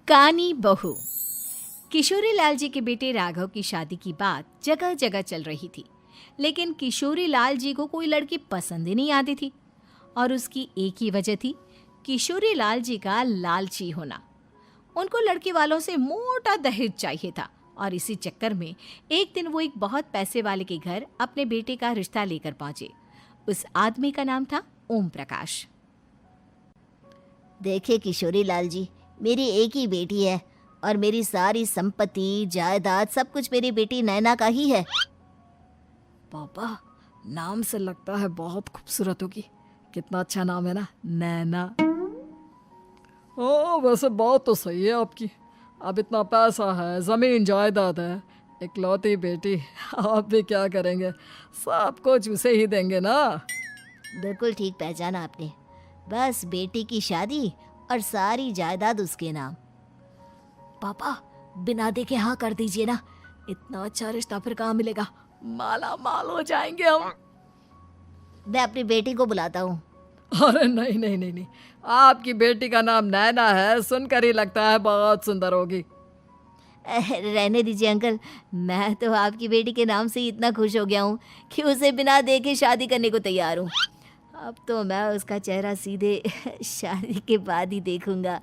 कानी बहू। किशोरी लाल जी के बेटे राघव की शादी की बात जगह जगह चल रही थी, लेकिन किशोरी लाल जी को कोई लड़की पसंद ही नहीं आती थी। और उसकी एक ही वजह थी, किशोरी लाल जी का लालची होना। उनको लड़की वालों से मोटा दहेज चाहिए था और इसी चक्कर में एक दिन वो एक बहुत पैसे वाले के घर अपने बेटे का रिश्ता लेकर पहुंचे। उस आदमी का नाम था ओम प्रकाश। देखिए किशोरी लाल जी, मेरी एक ही बेटी है और मेरी सारी संपत्ति जायदाद सब कुछ मेरी बेटी नैना का ही है। पापा, नाम से लगता है बहुत खूबसूरत होगी। कितना अच्छा नाम है ना, नैना। ओ, वैसे बात तो सही है आपकी। अब इतना पैसा है, जमीन जायदाद है, इकलौती बेटी, आप भी क्या करेंगे? सब कुछ उसे ही देंगे ना। बिल्कुल ठीक पहचाना आपने। बस बेटी की शादी और सारी जायदाद उसके नाम। पापा, बिना देखे हाँ कर दीजिए ना। इतना अच्छा रिश्ता फिर कहाँ मिलेगा? माला माल हो जाएंगे हम। मैं अपनी बेटी को बुलाता हूँ। अरे नहीं नहीं नहीं नहीं, आपकी बेटी का नाम नैना है, सुनकर ही लगता है बहुत सुंदर होगी। रहने दीजिए अंकल, मैं तो आपकी बेटी के नाम से ही इतना खुश हो गया हूँ कि उसे बिना देखे शादी करने को तैयार हूँ। अब तो मैं उसका चेहरा सीधे शादी के बाद ही देखूंगा।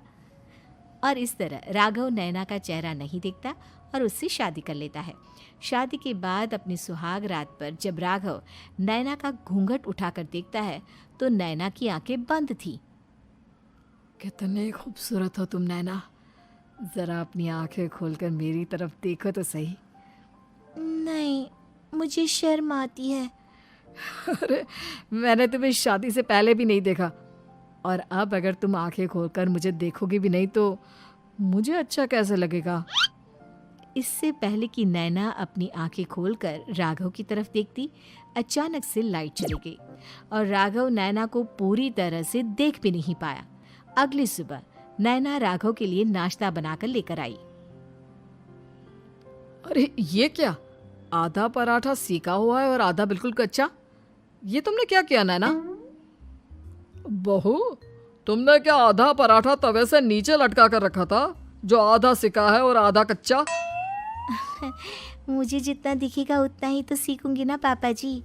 और इस तरह राघव नैना का चेहरा नहीं देखता और उससे शादी कर लेता है। शादी के बाद अपनी सुहाग रात पर जब राघव नैना का घूंघट उठाकर देखता है तो नैना की आंखें बंद थी। कितनी खूबसूरत हो तुम नैना, जरा अपनी आंखें खोलकर मेरी तरफ देखो तो सही। नहीं, मुझे शर्म आती है। अरे, मैंने तुम्हें शादी से पहले भी नहीं देखा, और अब अगर तुम आंखें खोलकर मुझे देखोगी भी नहीं तो मुझे अच्छा कैसे लगेगा? इससे पहले कि नैना अपनी आंखें खोलकर राघव की तरफ देखती, अचानक से लाइट चली गई और राघव नैना को पूरी तरह से देख भी नहीं पाया। अगली सुबह नैना राघव के लिए नाश्ता बनाकर लेकर आई। अरे ये क्या, आधा पराठा सीका हुआ है और आधा बिल्कुल कच्चा। ये तुमने क्या किया नैना? बहू, तुमने क्या आधा पराठा तवे से नीचे लटका कर रखा था, जो आधा सिका है और आधा कच्चा? मुझे जितना दिखेगा उतना ही तो सीखूंगी ना पापा जी।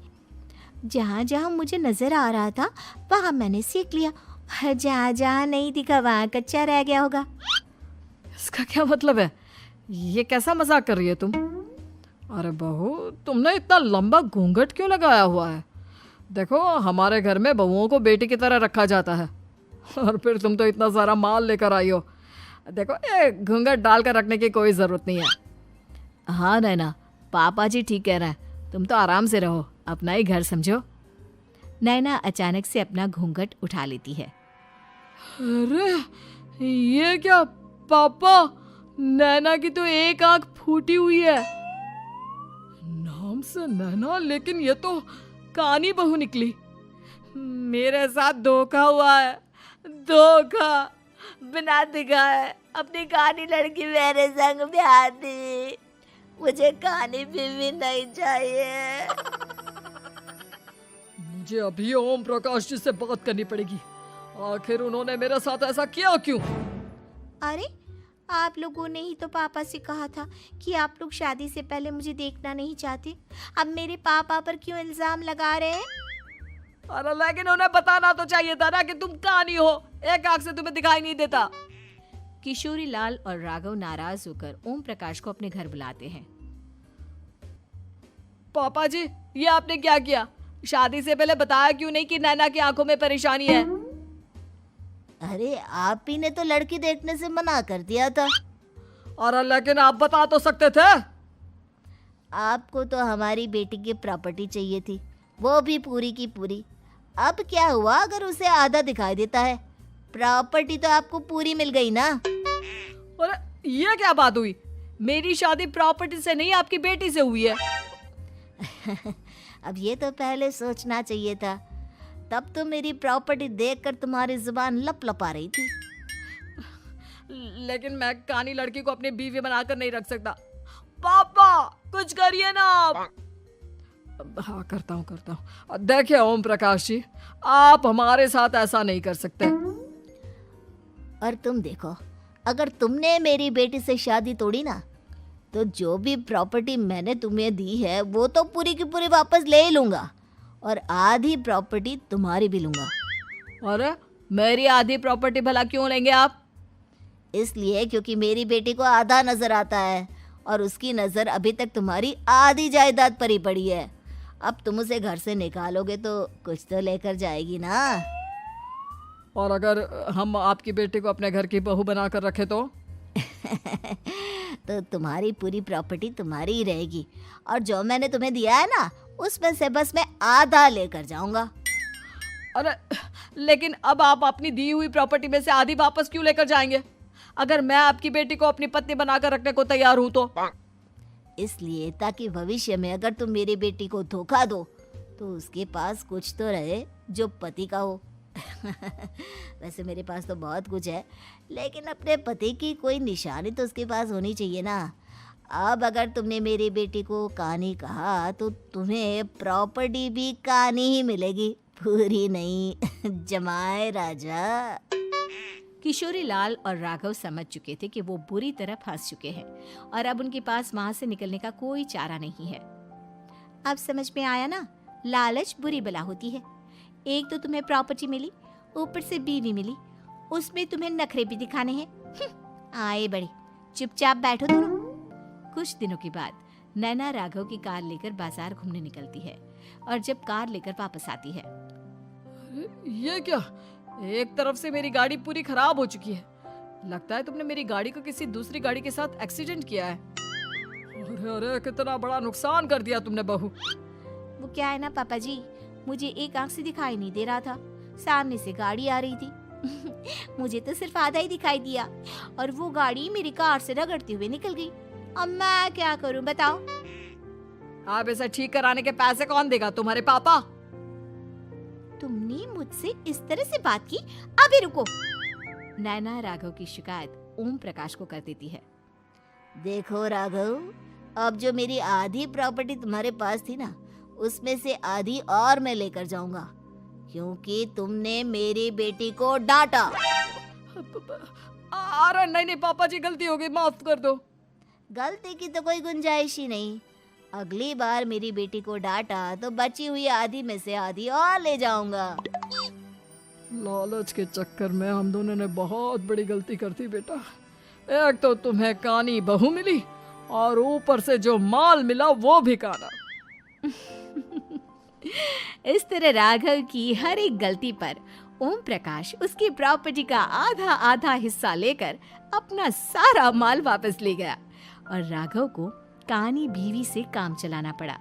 जहाँ जहाँ मुझे नजर आ रहा था वहाँ मैंने सीख लिया, जहाँ जहाँ नहीं दिखा वहाँ कच्चा रह गया होगा। इसका क्या मतलब है? ये कैसा मजाक कर रही है तुम? अरे बहू, तुमने इतना लंबा घूंघट क्यों लगाया हुआ है? देखो, हमारे घर में बहुओं को बेटी की तरह रखा जाता है, और फिर तुम तो इतना सारा माल लेकर आई हो। देखो, ये घूंघट डालकर रखने की कोई ज़रूरत नहीं है। हाँ नैना, पापा जी ठीक कह रहे हैं, तुम तो आराम से रहो, अपना ही घर समझो। नैना अचानक से अपना घूंघट उठा लेती है। अरे ये क्या पापा, नैना की तो एक आंख फूटी हुई है। नाम से नैना, लेकिन ये तो कानी बहू निकली। मेरे साथ धोखा हुआ है, धोखा। बिना दिखाए अपनी कानी लड़की मेरे संग ब्याह दी। मुझे कानी बीवी नहीं चाहिए। मुझे अभी ओम प्रकाश जी से बात करनी पड़ेगी। आखिर उन्होंने मेरे साथ ऐसा किया क्यों? अरे, आप लोगों ने ही तो पापा से कहा था कि आप लोग शादी से पहले मुझे देखना नहीं चाहते। अब मेरे पापा पर क्यों इल्जाम लगा रहे हैं? अरे लेकिन उन्हें बताना तो चाहिए था ना कि तुम कानी हो, एक आंख से तुम्हें दिखाई नहीं देता। किशोरी लाल और राघव नाराज होकर ओम प्रकाश को अपने घर बुलाते हैं। पापा जी, ये आपने क्या किया? शादी से पहले बताया क्यों नहीं कि नैना की आंखों में परेशानी है? अरे, आप ही ने तो लड़की देखने से मना कर दिया था। अरे लेकिन आप बता तो सकते थे। आपको तो हमारी बेटी की प्रॉपर्टी चाहिए थी, वो भी पूरी की पूरी। अब क्या हुआ अगर उसे आधा दिखाई देता है? प्रॉपर्टी तो आपको पूरी मिल गई ना। अरे ये क्या बात हुई? मेरी शादी प्रॉपर्टी से नहीं, आपकी बेटी से हुई है। अब ये तो पहले सोचना चाहिए था, तब तो मेरी प्रॉपर्टी देखकर तुम्हारी जुबान लप लपा रही थी। लेकिन मैं कानी लड़की को अपनी बीवी बनाकर नहीं रख सकता। पापा, कुछ करिए ना आप। हाँ, करता हूँ। देखिए ओम प्रकाश जी, आप हमारे साथ ऐसा नहीं कर सकते। और तुम देखो, अगर तुमने मेरी बेटी से शादी तोड़ी ना, तो जो भी प्रॉपर्टी मैंने तुम्हें दी है वो तो पूरी की पूरी वापस ले ही लूँगा, और आधी प्रॉपर्टी तुम्हारी भी लूँगा। अरे मेरी आधी प्रॉपर्टी भला क्यों लेंगे आप? इसलिए क्योंकि मेरी बेटी को आधा नज़र आता है और उसकी नज़र अभी तक तुम्हारी आधी जायदाद पर ही पड़ी है। अब तुम उसे घर से निकालोगे तो कुछ तो लेकर जाएगी ना। और अगर हम आपकी बेटी को अपने घर की बहू बना कर रखे तो? तो तुम्हारी पूरी प्रॉपर्टी तुम्हारी ही रहेगी, और जो मैंने तुम्हें दिया है ना, उसमें से बस मैं आधा लेकर जाऊंगा। अरे लेकिन अब आप अपनी दी हुई प्रॉपर्टी में से आधी वापस क्यों लेकर जाएंगे? अगर मैं आपकी बेटी को अपनी पत्नी बनाकर रखने को तैयार हूं तो? इसलिए ताकि भविष्य में अगर तुम मेरी बेटी को धोखा दो तो उसके पास कुछ तो रहे जो पति का हो। वैसे मेरे पास तो बहुत कुछ है, लेकिन अपने पति की कोई निशानी तो उसके पास होनी चाहिए ना। अब अगर तुमने मेरी बेटी को कानी कहा तो तुम्हें प्रॉपर्टी भी कानी ही मिलेगी, पूरी नहीं। जमाए राजा। किशोरी लाल और राघव समझ चुके थे कि वो बुरी तरह फंस चुके हैं और अब उनके पास वहां से निकलने का कोई चारा नहीं है। अब समझ में आया ना, लालच बुरी बला होती है। एक तो तुम्हें प्रॉपर्टी मिली, ऊपर से बीवी मिली, उसमें तुम्हें नखरे भी दिखाने हैं। आए बड़े, चुपचाप बैठो दोनों। कुछ दिनों के बाद नैना राघव की कार लेकर बाजार घूमने निकलती है और जब कार लेकर वापस आती है, ये क्या? एक तरफ से मेरी गाड़ी पूरी खराब हो चुकी है। लगता है तुमने मेरी गाड़ी को किसी दूसरी गाड़ी के साथ एक्सीडेंट किया है। अरे अरे कितना बड़ा नुकसान कर दिया तुमने बहू। वो क्या है ना पापा जी, मुझे एक आंख से दिखाई नहीं दे रहा था, सामने से गाड़ी आ रही थी। मुझे तो सिर्फ आधा ही दिखाई दिया और वो गाड़ी मेरी कार से रगड़ते हुए निकल गई। अब मैं क्या करूं बताओ? आप इसे ठीक कराने के पैसे कौन देगा? तुम्हारे पापा? तुमने मुझसे इस तरह से बात की? अभी रुको। नैना राघव की शिकायत ओम प्रकाश को कर देती है। देखो राघव, अब जो मेरी आधी प्रॉपर्टी तुम्हारे पास थी ना, उसमें से आधी और मैं लेकर जाऊंगा, क्योंकि तुमने मेरी बेटी को डांटा। अरे नहीं नहीं पापा जी, गलती हो गई, माफ कर दो। गलती की तो कोई गुंजाइश ही नहीं। अगली बार मेरी बेटी को डांटा तो बची हुई आधी में से आधी और ले जाऊंगा। लालच के चक्कर में हम दोनों ने बहुत बड़ी गलती कर दी बेटा। एक तो तुम्हें कानी बहू मिली और ऊपर से जो माल मिला वो भी काना। इस तरह राघव की हर एक गलती पर ओम प्रकाश उसकी प्रॉपर्टी का आधा आधा हिस्सा लेकर अपना सारा माल वापस ले गया और राघव को कानी बीवी से काम चलाना पड़ा।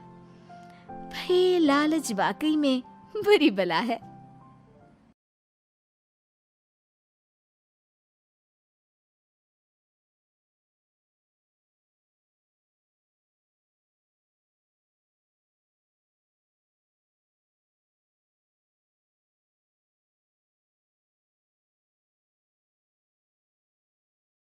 भाई लालच वाकई में बुरी बला है।